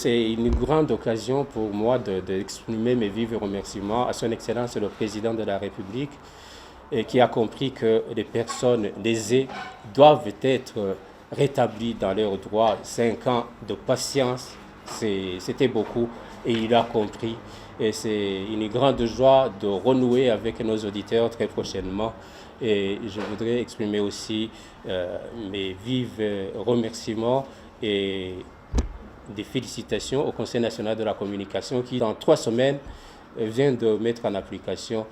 c'est une grande occasion pour moi d'exprimer mes vifs remerciements à Son Excellence le Président de la République qui a compris que les personnes lésées doivent être rétablies dans leurs droits. 5 ans de patience, c'était beaucoup et il a compris. Et c'est une grande joie de renouer avec nos auditeurs très prochainement. Et je voudrais exprimer aussi mes vifs remerciements et des félicitations au Conseil national de la communication qui, dans 3 semaines, vient de mettre en application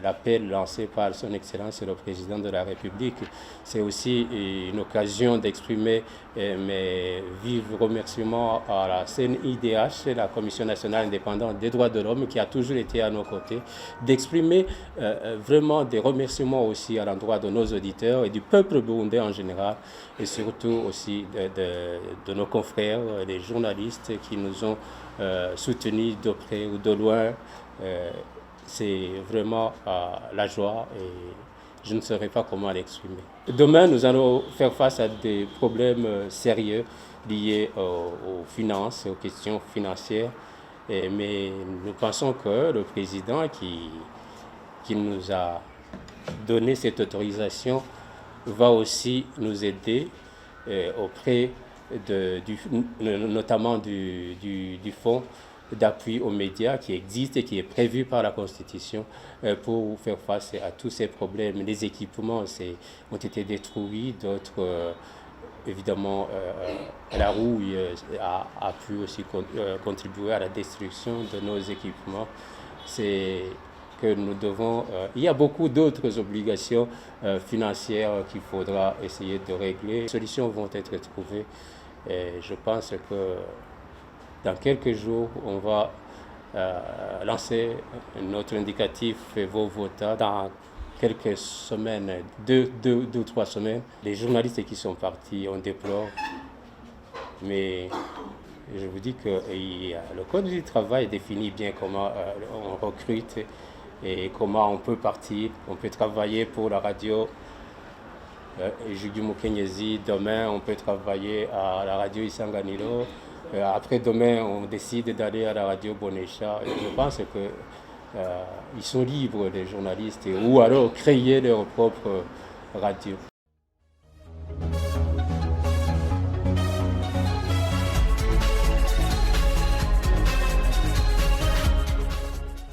l'appel lancé par Son Excellence le Président de la République. C'est aussi une occasion d'exprimer mes vifs remerciements à la CNIDH, la Commission nationale indépendante des droits de l'homme, qui a toujours été à nos côtés, d'exprimer vraiment des remerciements aussi à l'endroit de nos auditeurs et du peuple burundais en général, et surtout aussi de nos confrères, les journalistes qui nous ont soutenus de près ou de loin. C'est vraiment la joie et je ne saurais pas comment l'exprimer. Demain, nous allons faire face à des problèmes sérieux liés aux finances, aux questions financières. Mais nous pensons que le président qui nous a donné cette autorisation va aussi nous aider auprès notamment du fonds d'appui aux médias qui existe et qui est prévu par la Constitution pour faire face à tous ces problèmes. Les équipements ont été détruits, d'autres, évidemment, la rouille a pu aussi contribuer à la destruction de nos équipements. C'est que nous devons... il y a beaucoup d'autres obligations financières qu'il faudra essayer de régler. Les solutions vont être trouvées et je pense que dans quelques jours, on va lancer notre indicatif Vovota. Dans quelques semaines, 2 ou 3 semaines, les journalistes qui sont partis, on déplore. Mais je vous dis que le Code du travail définit bien comment on recrute et comment on peut partir. On peut travailler pour la radio Jugumu Kenyezi. Demain, on peut travailler à la radio Isanganiro. Après-demain, on décide d'aller à la radio Bonesha. Et je pense qu'ils sont libres, les journalistes, ou alors créer leur propre radio.